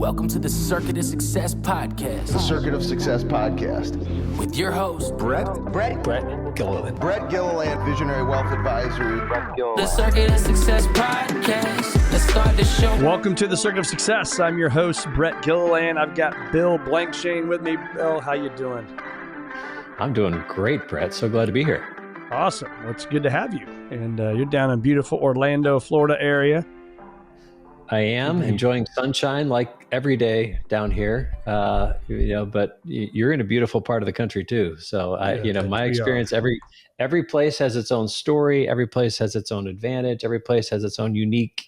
Welcome to the Circuit of Success Podcast. The Circuit of Success Podcast. With your host, Brett Gilliland. Brett Gilliland, Visionary Wealth Advisory. The Circuit of Success Podcast. Let's start the show. Welcome to the Circuit of Success. I'm your host, Brett Gilliland. I've got Bill Blankschaen with me. Bill, how you doing? I'm doing great, Brett. So glad to be here. Awesome. Well, it's good to have you. And you're down in beautiful Orlando, Florida area. I am enjoying sunshine like every day down here, but you're in a beautiful part of the country too. So my experience, every place has its own story. Every place has its own advantage. Every place has its own unique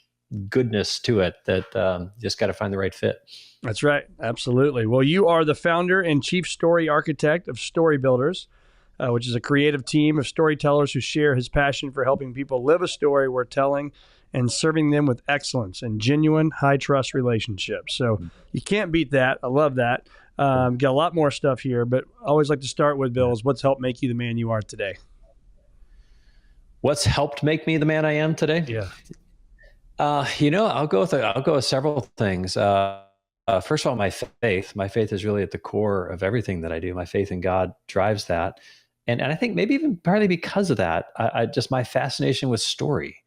goodness to it that just got to find the right fit. That's right. Absolutely. Well, you are the founder and chief story architect of StoryBuilders, which is a creative team of storytellers who share his passion for helping people live a story worth telling and serving them with excellence and genuine high-trust relationships. So you can't beat that. I love that. Got a lot more stuff here, but I always like to start with, Bill, is what's helped make you the man you are today? What's helped make me the man I am today? Yeah. I'll go with several things. First of all, my faith. My faith is really at the core of everything that I do. My faith in God drives that. And I think maybe even partly because of that, I just my fascination with story.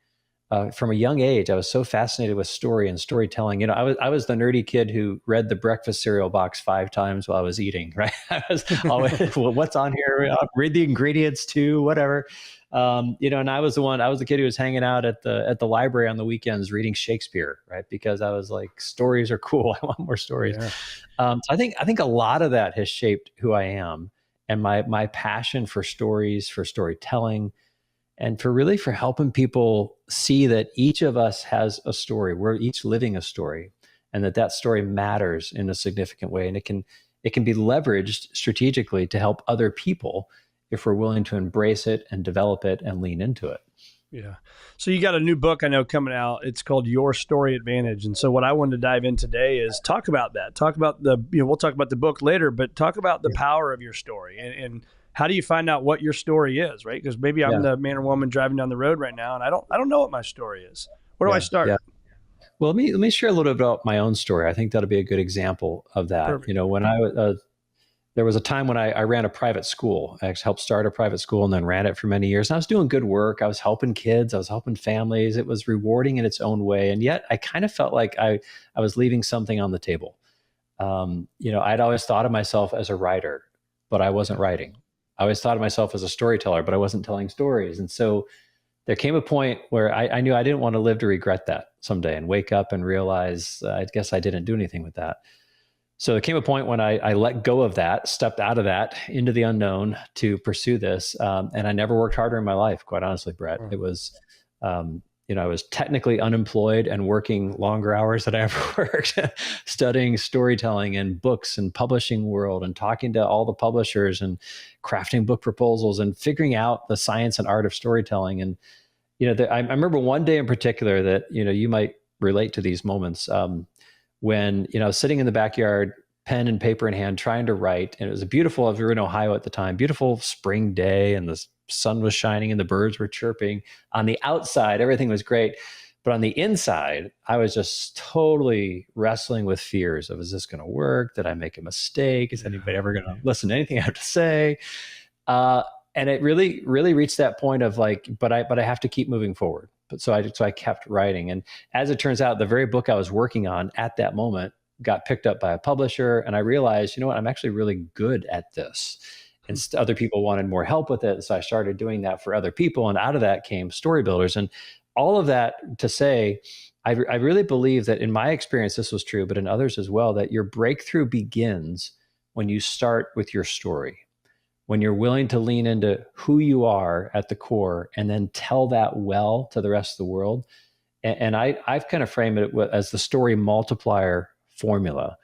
From a young age, I was so fascinated with story and storytelling. I was the nerdy kid who read the breakfast cereal box 5 times while I was eating, right? I was always, well, what's on here? I'll read the ingredients too, whatever. And I was the kid who was hanging out at the library on the weekends reading Shakespeare, right? Because I was like, stories are cool. I want more stories. Yeah. So I think a lot of that has shaped who I am and my passion for stories, for storytelling, and for helping people see that each of us has a story. We're each living a story, and that story matters in a significant way. And it can be leveraged strategically to help other people if we're willing to embrace it and develop it and lean into it. Yeah. So you got a new book I know coming out. It's called Your Story Advantage. And so what I wanted to dive in today is talk about that. Talk about we'll talk about the book later, but talk about the power of your story and how do you find out what your story is, right? Because maybe I'm the man or woman driving down the road right now, and I don't know what my story is. Where do I start? Yeah. Well, let me share a little bit about my own story. I think that'll be a good example of that. Perfect. When there was a time when I ran a private school. I actually helped start a private school and then ran it for many years. And I was doing good work. I was helping kids. I was helping families. It was rewarding in its own way, and yet I kind of felt like I was leaving something on the table. I'd always thought of myself as a writer, but I wasn't writing. I always thought of myself as a storyteller, but I wasn't telling stories. And so there came a point where I knew I didn't want to live to regret that someday and wake up and realize, I guess I didn't do anything with that. So there came a point when I let go of that, stepped out of that into the unknown to pursue this. And I never worked harder in my life, quite honestly, Brett. It was, I was technically unemployed and working longer hours than I ever worked, studying storytelling and books and publishing world and talking to all the publishers and crafting book proposals and figuring out the science and art of storytelling. And, I remember one day in particular that, you might relate to these moments when, I was sitting in the backyard, pen and paper in hand, trying to write. And it was we were in Ohio at the time, beautiful spring day, and the sun was shining and the birds were chirping. On the outside, everything was great. But on the inside, I was just totally wrestling with fears of, is this going to work? Did I make a mistake? Is anybody ever going to listen to anything I have to say? And it really, really reached that point of like, but I have to keep moving forward. So I kept writing. And as it turns out, the very book I was working on at that moment got picked up by a publisher. And I realized, I'm actually really good at this. And other people wanted more help with it. So I started doing that for other people. And out of that came StoryBuilders. And all of that to say, I really believe that in my experience, this was true, but in others as well, that your breakthrough begins when you start with your story, when you're willing to lean into who you are at the core and then tell that well to the rest of the world. And I've kind of framed it as the story multiplier formula.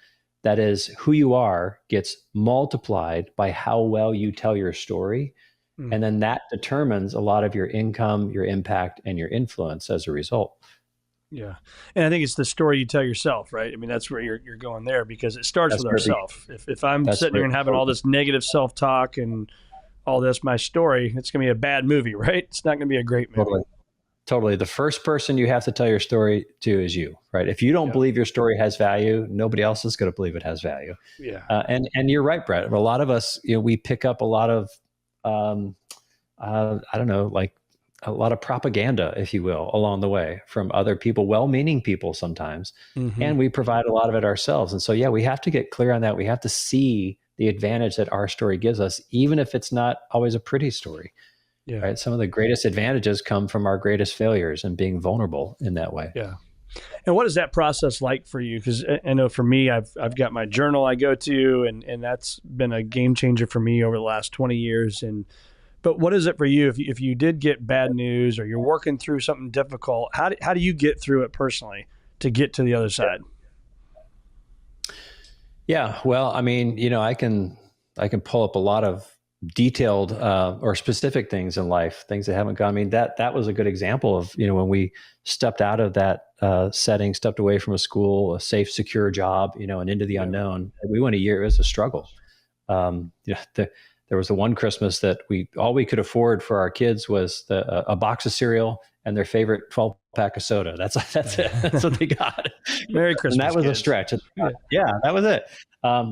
That is, who you are gets multiplied by how well you tell your story. And then that determines a lot of your income, your impact, and your influence as a result. Yeah. And I think it's the story you tell yourself, right? I mean, that's where you're going there, because it starts with ourself. If I'm sitting here and having all this negative self-talk and all this, my story, it's going to be a bad movie, right? It's not going to be a great movie. Totally. The first person you have to tell your story to is you, right? If you don't believe your story has value, nobody else is going to believe it has value. Yeah. And you're right, Brett. A lot of us, we pick up a lot of, I don't know, like a lot of propaganda, if you will, along the way from other people, well-meaning people sometimes. And we provide a lot of it ourselves. And so, we have to get clear on that. We have to see the advantage that our story gives us, even if it's not always a pretty story. Yeah. Right. Some of the greatest advantages come from our greatest failures and being vulnerable in that way. Yeah. And what is that process like for you? Because I know for me, I've got my journal I go to, and that's been a game changer for me over the last 20 years. But what is it for you if you did get bad news or you're working through something difficult? How do you get through it personally to get to the other side? Yeah. Well, I mean, I can pull up a lot of detailed or specific things in life, things that haven't gone. I mean, that was a good example of, when we stepped out of that setting, stepped away from a school, a safe, secure job, and into the unknown. We went a year. It was a struggle. There was the one Christmas that all we could afford for our kids was a box of cereal and their favorite 12-pack of soda. That's it. That's what they got. Merry Christmas. And that was kids. A stretch. Yeah, that was it.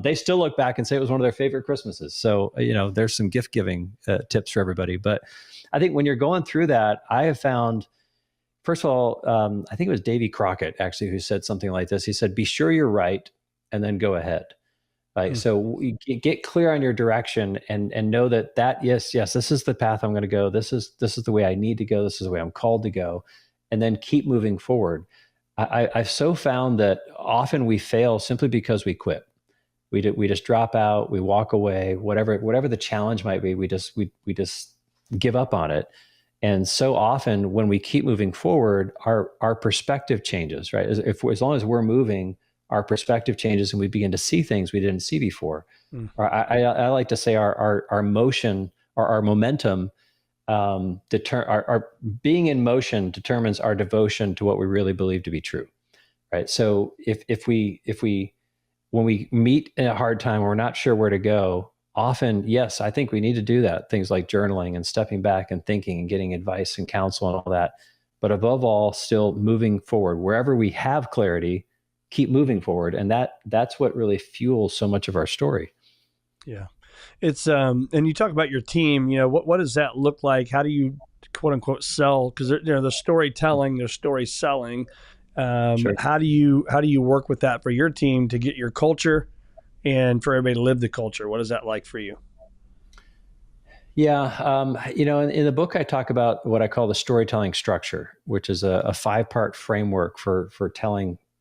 They still look back and say it was one of their favorite Christmases. So, there's some gift giving tips for everybody. But I think when you're going through that, I have found, first of all, I think it was Davy Crockett actually who said something like this. He said, "Be sure you're right and then go ahead." Right. So get clear on your direction and know that yes, this is the path I'm going to go. This is the way I need to go. This is the way I'm called to go, and then keep moving forward. I've so found that often we fail simply because we quit. We just drop out. We walk away. Whatever the challenge might be, we just give up on it. And so often when we keep moving forward, our perspective changes. Right. As long as we're moving, our perspective changes and we begin to see things we didn't see before. Or I like to say our motion or our momentum, our being in motion determines our devotion to what we really believe to be true. Right. So when we meet in a hard time, we're not sure where to go. Often, yes, I think we need to do that. Things like journaling and stepping back and thinking and getting advice and counsel and all that. But above all, still moving forward. Wherever we have clarity, keep moving forward. And that's what really fuels so much of our story. Yeah. It's, and you talk about your team, what does that look like? How do you quote unquote sell? Cause there's storytelling, there's story selling. Sure. How do you work with that for your team to get your culture and for everybody to live the culture? What is that like for you? Yeah. In the book, I talk about what I call the storytelling structure, which is a 5-part framework for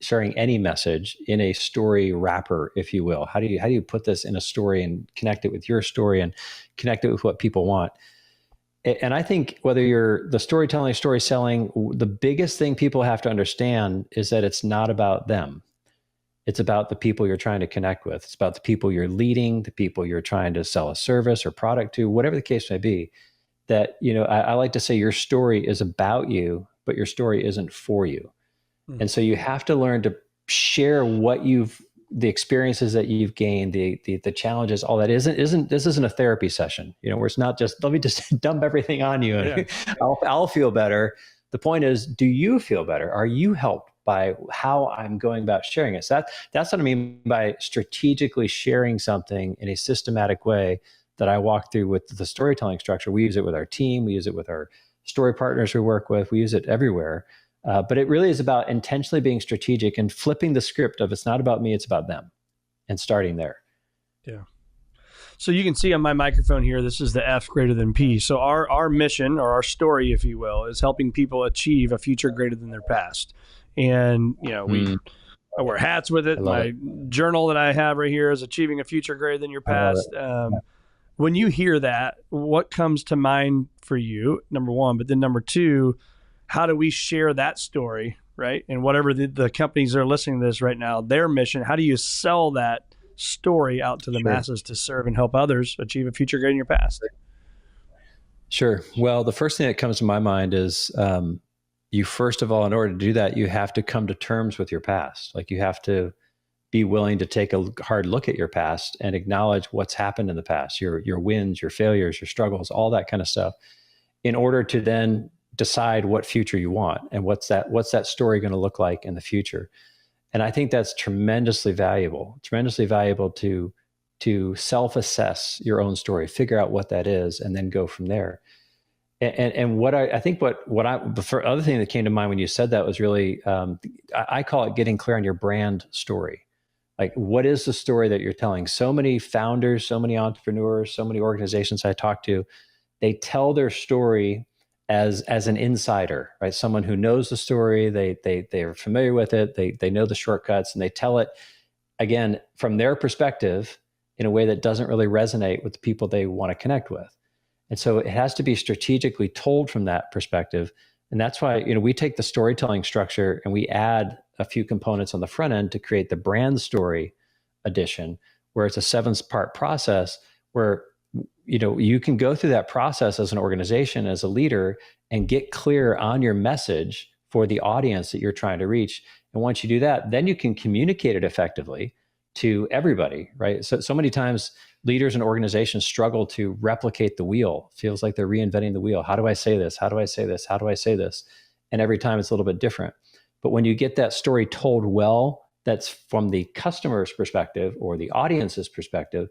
sharing any message in a story wrapper, if you will. How do you put this in a story and connect it with your story and connect it with what people want? And I think whether you're the storytelling, story selling, the biggest thing people have to understand is that it's not about them. It's about the people you're trying to connect with. It's about the people you're leading, the people you're trying to sell a service or product to, whatever the case may be. That, I like to say your story is about you, but your story isn't for you. And so you have to learn to share the experiences that you've gained, the challenges, all that. This isn't a therapy session, where it's not just, let me just dump everything on you and I'll feel better. The point is, do you feel better? Are you helped by how I'm going about sharing it? So that's what I mean by strategically sharing something in a systematic way that I walk through with the storytelling structure. We use it with our team. We use it with our story partners we work with. We use it everywhere. But it really is about intentionally being strategic and flipping the script of it's not about me, it's about them, and starting there. Yeah. So you can see on my microphone here, this is the F greater than P. So our mission, or our story, if you will, is helping people achieve a future greater than their past. And, I wear hats with it. My journal that I have right here is achieving a future greater than your past. When you hear that, what comes to mind for you, number one, but then number two, how do we share that story, right? And whatever the companies that are listening to this right now, their mission, how do you sell that story out to the masses to serve and help others achieve a future greater than your past? Sure. Well, the first thing that comes to my mind is you, first of all, in order to do that, you have to come to terms with your past. Like, you have to be willing to take a hard look at your past and acknowledge what's happened in the past, your wins, your failures, your struggles, all that kind of stuff, in order to then decide what future you want and what's that story going to look like in the future. And I think that's tremendously valuable to self-assess your own story, figure out what that is, and then go from there. And what the other thing that came to mind when you said that was really, I call it getting clear on your brand story. Like, what is the story that you're telling? So many founders, so many entrepreneurs, so many organizations I talk to, they tell their story as an insider, right? Someone who knows the story, they are familiar with it, they know the shortcuts, and they tell it again from their perspective in a way that doesn't really resonate with the people they want to connect with. And so it has to be strategically told from that perspective. And that's why, we take the storytelling structure and we add a few components on the front end to create the brand story edition, where it's a 7-part process where you can go through that process as an organization, as a leader, and get clear on your message for the audience that you're trying to reach. And once you do that, then you can communicate it effectively to everybody, right? So many times leaders and organizations struggle to replicate the wheel. Feels like they're reinventing the wheel. How do I say this? How do I say this? How do I say this? And every time it's a little bit different. But when you get that story told well, that's from the customer's perspective or the audience's perspective,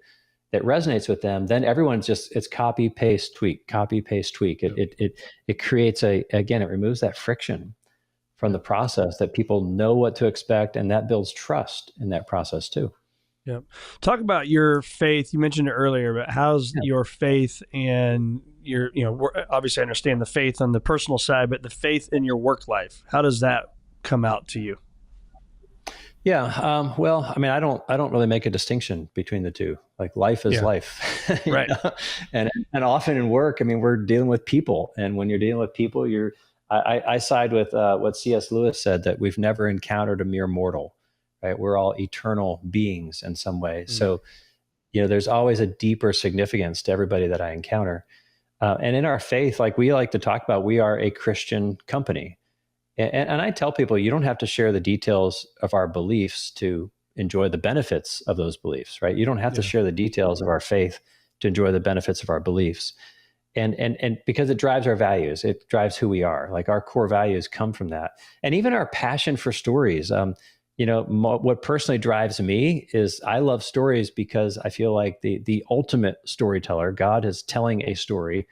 that resonates with them, then everyone's it's copy, paste, tweak, copy, paste, tweak. It creates it removes that friction from the process, that people know what to expect, and that builds trust in that process too. Yeah. Talk about your faith. You mentioned it earlier, but how's your faith and your, obviously I understand the faith on the personal side, but the faith in your work life, how does that come out to you? Yeah. Well, I mean, I don't really make a distinction between the two. Like, life is life. Right. And often in work, I mean, we're dealing with people. And when you're dealing with people, I side with what C.S. Lewis said, that we've never encountered a mere mortal, right? We're all eternal beings in some way. Mm. So, there's always a deeper significance to everybody that I encounter. And in our faith, like we like to talk about, we are a Christian company. And I tell people, you don't have to share the details of our beliefs to enjoy the benefits of those beliefs, right? You don't have to share the details of our faith to enjoy the benefits of our beliefs. And because it drives our values, it drives who we are. Like, our core values come from that. And even our passion for stories. What personally drives me is I love stories because I feel like the ultimate storyteller, God, is telling a story,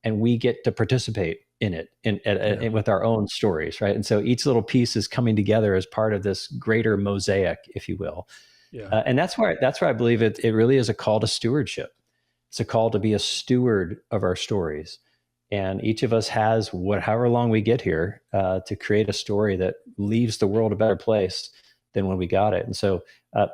and we get to participate in it and with our own stories, right? And so each little piece is coming together as part of this greater mosaic, if you will. Yeah. And that's where I believe it really is a call to stewardship. It's a call to be a steward of our stories. And each of us has however long we get here to create a story that leaves the world a better place than when we got it. And so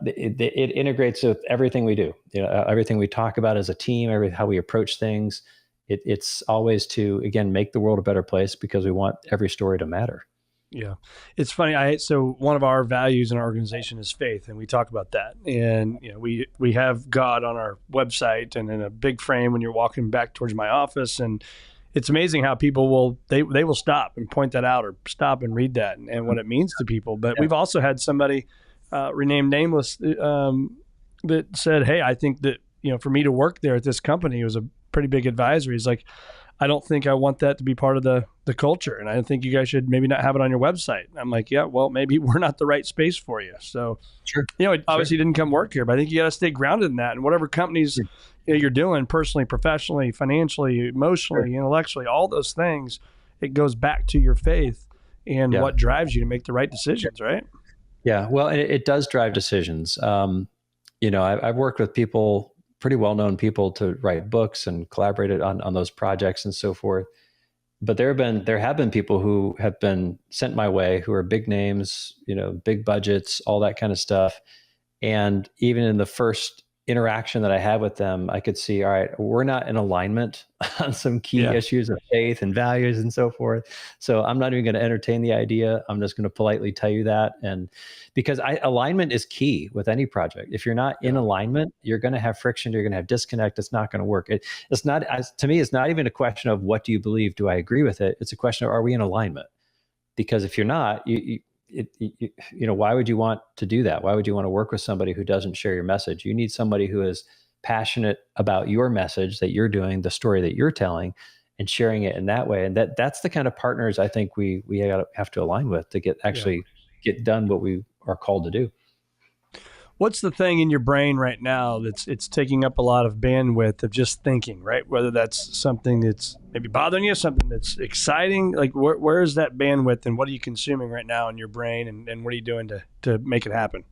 it integrates with everything we do. Everything we talk about as a team, how we approach things. It's always to, again, make the world a better place because we want every story to matter. Yeah. It's funny. So one of our values in our organization is faith, and we talk about that. And, we have God on our website and in a big frame when you're walking back towards my office. And it's amazing how people they will stop and point that out, or stop and read that and what it means to people. But we've also had somebody renamed nameless that said, hey, I think that, for me to work there at this company, it was a pretty big advisory. He's like, I don't think I want that to be part of the culture. And I think you guys should maybe not have it on your website. I'm like, yeah, well, maybe we're not the right space for you. So, sure. It obviously didn't come work here, but I think you got to stay grounded in that. And whatever companies you're doing personally, professionally, financially, emotionally, intellectually, all those things, it goes back to your faith and what drives you to make the right decisions, right? Yeah. Well, it does drive decisions. I've worked with people, pretty well-known people, to write books and collaborated on those projects and so forth. But there have been people who have been sent my way who are big names, big budgets, all that kind of stuff. And even in the first interaction that I had with them, I could see, all right, we're not in alignment on some key issues of faith and values and so forth. So I'm not even going to entertain the idea. I'm just going to politely tell you that. And because alignment is key with any project. If you're not in alignment, you're going to have friction. You're going to have disconnect. It's not going to work. It's not, to me, it's not even a question of what do you believe? Do I agree with it? It's a question of, are we in alignment? Because if you're not, why would you want to do that? Why would you want to work with somebody who doesn't share your message? You need somebody who is passionate about your message that you're doing, the story that you're telling, and sharing it in that way. And that's the kind of partners I think we have to align with to get done what we are called to do. What's the thing in your brain right now it's taking up a lot of bandwidth of just thinking, right? Whether that's something that's maybe bothering you, something that's exciting, like where is that bandwidth and what are you consuming right now in your brain and what are you doing to make it happen?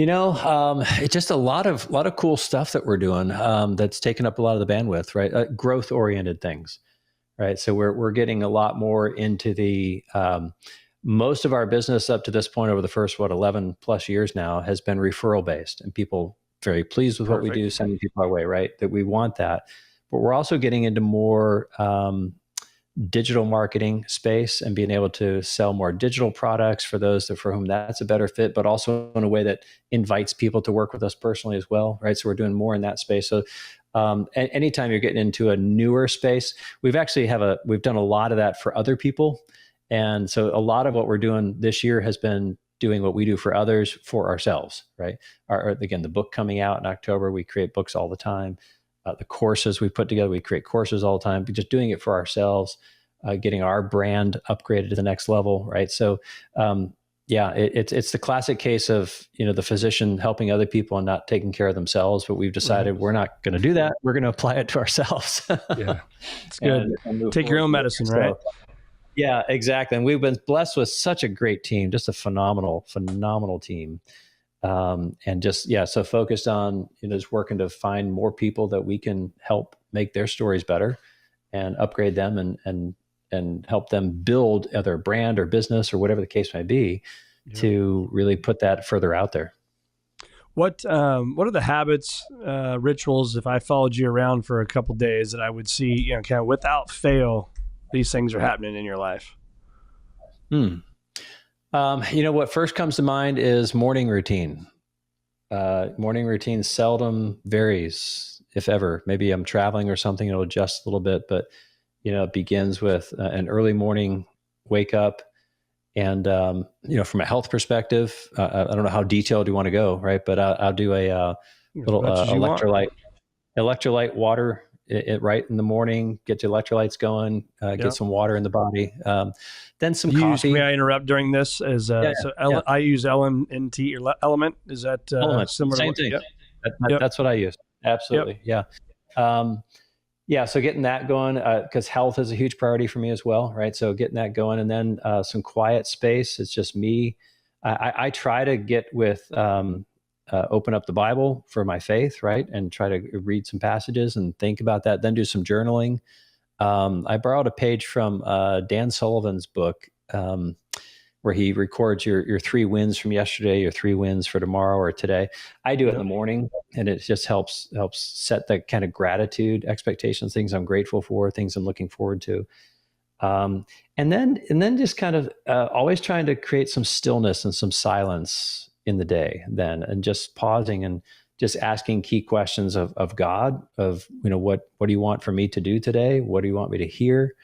It's just a lot of cool stuff that we're doing that's taking up a lot of the bandwidth, right? Growth oriented things, right? So we're getting a lot more into the most of our business up to this point over the first 11 plus years now has been referral based, and people very pleased with what we do, sending people our way, right? That we want that, but we're also getting into more digital marketing space and being able to sell more digital products for those for whom that's a better fit, but also in a way that invites people to work with us personally as well, right? So we're doing more in that space. So anytime you're getting into a newer space, we've done a lot of that for other people. And so a lot of what we're doing this year has been doing what we do for others for ourselves, right? Again, the book coming out in October, we create books all the time. The courses we put together, we create courses all the time, but just doing it for ourselves, getting our brand upgraded to the next level, right? So it's the classic case of, the physician helping other people and not taking care of themselves, but we've decided we're not going to do that. We're going to apply it to ourselves. Yeah, it's good. And take your own medicine, right? Yeah, exactly. And we've been blessed with such a great team, just a phenomenal team. And just, so focused on, just working to find more people that we can help make their stories better and upgrade them and help them build either a brand or business or whatever the case may be to really put that further out there. What are the habits, rituals, if I followed you around for a couple of days that I would see, kind of without fail, these things are happening in your life? What first comes to mind is morning routine. Morning routine seldom varies, if ever. Maybe I'm traveling or something, it'll adjust a little bit, but it begins with an early morning wake up. And, from a health perspective, I don't know how detailed you want to go, right? But I'll do a little electrolyte water right in the morning, get your electrolytes going, get some water in the body. Then some coffee. May I interrupt during this? I use LMNT or Element. Is that similar? Same thing. Yep. That's what I use. Absolutely. Yep. Yeah. So getting that going, because health is a huge priority for me as well, right? So getting that going, and then some quiet space. It's just me. I try to get with open up the Bible for my faith, right? And try to read some passages and think about that, then do some journaling. I borrowed a page from Dan Sullivan's book where he records your 3 wins from yesterday, your 3 wins for tomorrow or today. I do it in the morning, and it just helps set the kind of gratitude expectations, things I'm grateful for, things I'm looking forward to. And then just kind of always trying to create some stillness and some silence in the day then, and just pausing and just asking key questions of God, of, what do you want for me to do today? What do you want me to hear?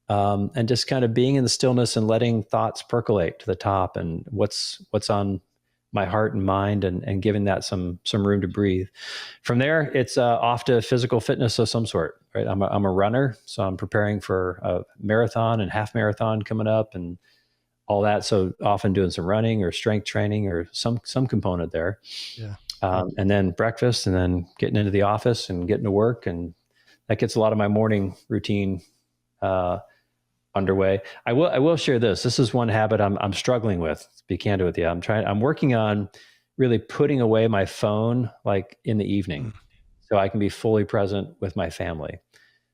And just kind of being in the stillness and letting thoughts percolate to the top, and what's on my heart and mind, and giving that some room to breathe. From there, it's off to physical fitness of some sort, right? I'm a runner, so I'm preparing for a marathon and half marathon coming up and all that. So often doing some running or strength training or some component there. Yeah. And then breakfast, and then getting into the office and getting to work. And that gets a lot of my morning routine underway. I will share this. This is one habit I'm struggling with, to be candid with you. I'm working on really putting away my phone like in the evening so I can be fully present with my family.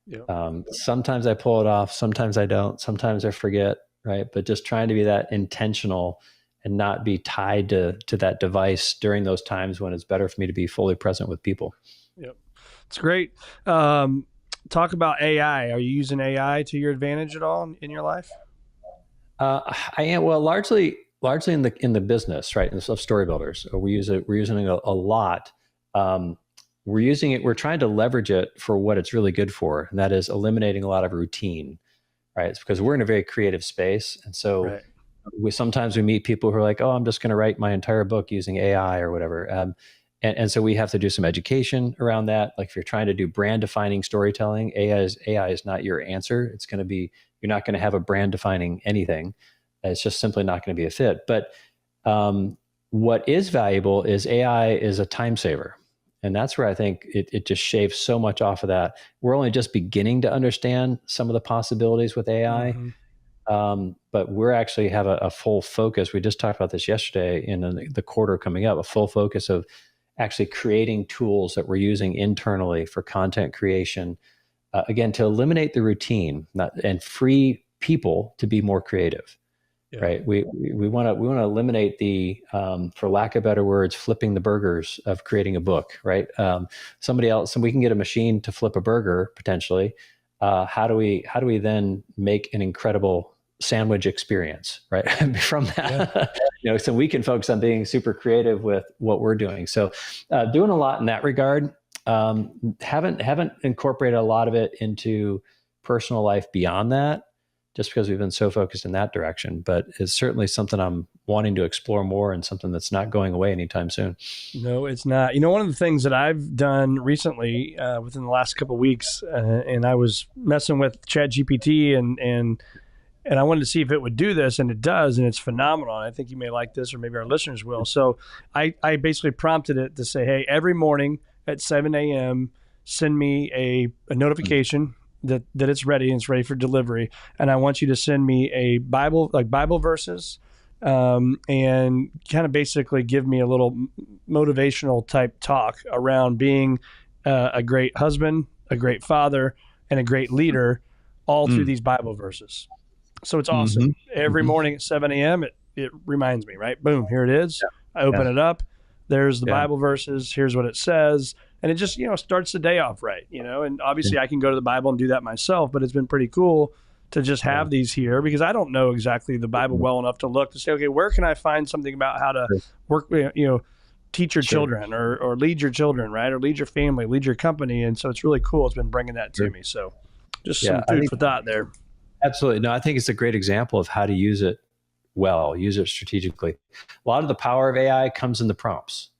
Yep. Sometimes I pull it off. Sometimes I don't. Sometimes I forget. Right. But just trying to be that intentional and not be tied to that device during those times when it's better for me to be fully present with people. Yep. It's great. Talk about AI. Are you using AI to your advantage at all in your life? I am. Well, largely in the business, right? Of StoryBuilders. We're using it a lot. We're using it. We're trying to leverage it for what it's really good for. And that is eliminating a lot of routine. Right. It's because we're in a very creative space. And so sometimes we meet people who are like, oh, I'm just going to write my entire book using AI or whatever. And so we have to do some education around that. Like if you're trying to do brand defining storytelling, AI is not your answer. It's going to be, you're not going to have a brand defining anything. It's just simply not going to be a fit. But what is valuable is AI is a time saver. And that's where I think it just shaves so much off of that. We're only just beginning to understand some of the possibilities with AI. But we're actually have a full focus. We just talked about this yesterday in the quarter coming up, a full focus of actually creating tools that we're using internally for content creation, again, to eliminate the routine and free people to be more creative. Yeah. Right. We want to eliminate the, for lack of better words, flipping the burgers of creating a book. Right. Somebody else, and we can get a machine to flip a burger potentially. How do we then make an incredible sandwich experience, right? From that, yeah. So we can focus on being super creative with what we're doing. So doing a lot in that regard. Haven't incorporated a lot of it into personal life beyond that, just because we've been so focused in that direction. But it's certainly something I'm wanting to explore more, and something that's not going away anytime soon. No, it's not. One of the things that I've done recently within the last couple of weeks, and I was messing with ChatGPT and I wanted to see if it would do this, and it does, and it's phenomenal. And I think you may like this, or maybe our listeners will. So I basically prompted it to say, hey, every morning at 7 a.m., send me a notification that it's ready and it's ready for delivery. And I want you to send me a Bible verses, and kind of basically give me a little motivational type talk around being a great husband, a great father, and a great leader, all through these Bible verses. So it's awesome. Every morning at 7 a.m., it reminds me, right? Boom, here it is. Yeah. I open it up. There's the Bible verses. Here's what it says. And it just, starts the day off right, and obviously I can go to the Bible and do that myself, but it's been pretty cool to just have these here, because I don't know exactly the Bible well enough to look to say, okay, where can I find something about how to work, teach your children or lead your children, right? Or lead your family, lead your company. And so it's really cool. It's been bringing that to me. So just some food for thought there. Absolutely. No, I think it's a great example of how to use it well, use it strategically. A lot of the power of AI comes in the prompts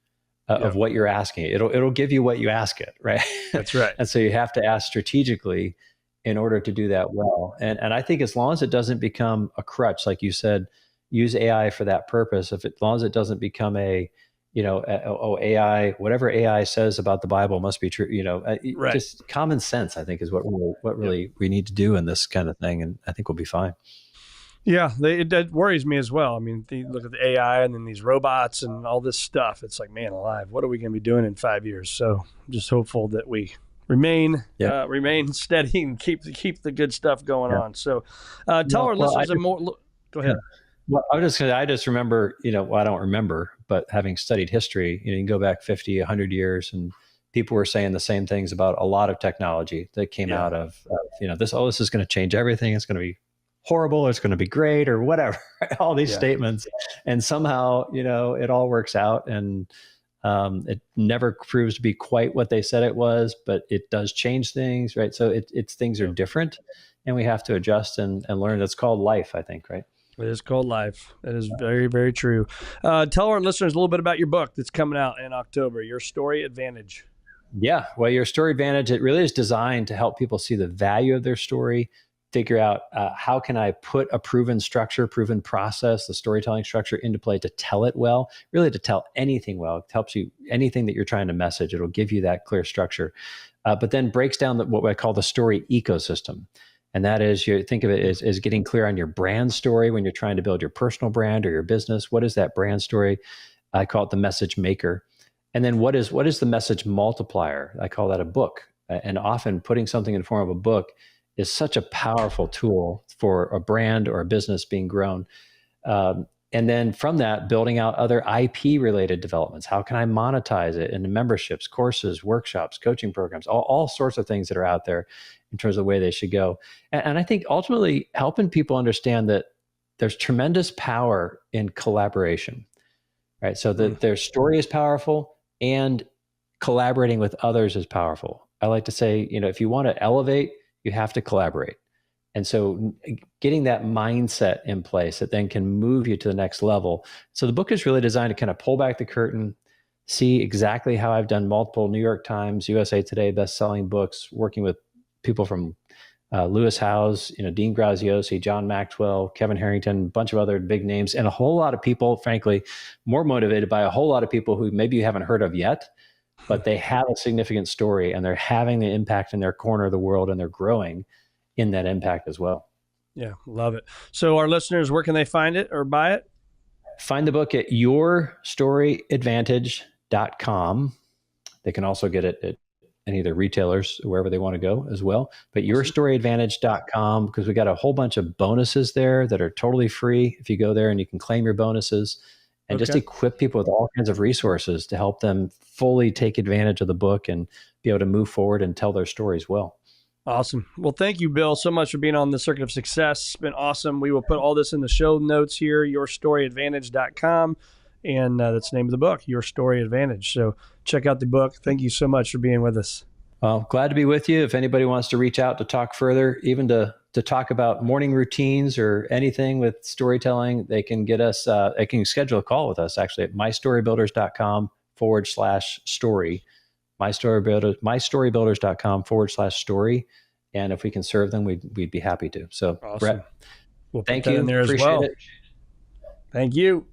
of what you're asking. It'll give you what you ask it, right? That's right. And so you have to ask strategically in order to do that well. And I think as long as it doesn't become a crutch, like you said, use AI for that purpose. As long as it doesn't become AI, whatever AI says about the Bible must be true. Right. Just common sense, I think, is what really we need to do in this kind of thing, and I think we'll be fine. Yeah, that worries me as well. I mean, look at the AI and then these robots and all this stuff. It's like, man alive, what are we going to be doing in 5 years? So I'm just hopeful that we remain steady and keep the good stuff going on. So tell our listeners go ahead. Well, I just remember, I don't remember, but having studied history, you can go back 50, 100 years, and people were saying the same things about a lot of technology that came out of, this is going to change everything. It's going to be horrible, or it's going to be great, or whatever, right? All these statements. And somehow, it all works out, and it never proves to be quite what they said it was, but it does change things, right? So it's things are different, and we have to adjust and learn. That's called life, I think, right? It is called life. That is very, very true. Tell our listeners a little bit about your book that's coming out in October, Your Story Advantage. Yeah, well, Your Story Advantage, it really is designed to help people see the value of their story, figure out how can I put a proven structure, proven process, the storytelling structure into play to tell it well, really to tell anything well. It helps you, anything that you're trying to message, it'll give you that clear structure, but then breaks down what I call the story ecosystem. And that is, you think of it as getting clear on your brand story when you're trying to build your personal brand or your business. What is that brand story? I call it the message maker. And then what is the message multiplier? I call that a book. And often putting something in the form of a book is such a powerful tool for a brand or a business being grown. And then from that, building out other IP related developments. How can I monetize it into memberships, courses, workshops, coaching programs, all sorts of things that are out there in terms of the way they should go. And I think ultimately helping people understand that there's tremendous power in collaboration, right? So that their story is powerful and collaborating with others is powerful. I like to say, if you want to elevate, you have to collaborate. And so getting that mindset in place that then can move you to the next level. So the book is really designed to kind of pull back the curtain, see exactly how I've done multiple New York Times, USA Today best-selling books, working with people from Lewis Howes, Dean Graziosi, John Maxwell, Kevin Harrington, a bunch of other big names, and a whole lot of people, frankly, more motivated by a whole lot of people who maybe you haven't heard of yet, but they have a significant story and they're having the impact in their corner of the world and they're growing in that impact as well. Yeah, love it. So our listeners, where can they find it or buy it? Find the book at yourstoryadvantage.com. They can also get it at any of the retailers, wherever they want to go as well. But yourstoryadvantage.com, because we got a whole bunch of bonuses there that are totally free if you go there, and you can claim your bonuses and just equip people with all kinds of resources to help them fully take advantage of the book and be able to move forward and tell their stories well. Awesome. Well, thank you, Bill, so much for being on the Circuit of Success. It's been awesome. We will put all this in the show notes here, yourstoryadvantage.com. And that's the name of the book, Your Story Advantage. So check out the book. Thank you so much for being with us. Well, glad to be with you. If anybody wants to reach out to talk further, even to talk about morning routines or anything with storytelling, they can get us, they can schedule a call with us actually at mystorybuilders.com/story. mystorybuilders.com/story. And if we can serve them, we'd be happy to. So, awesome. Brett, we'll thank you. In there as Appreciate well. It. Thank you.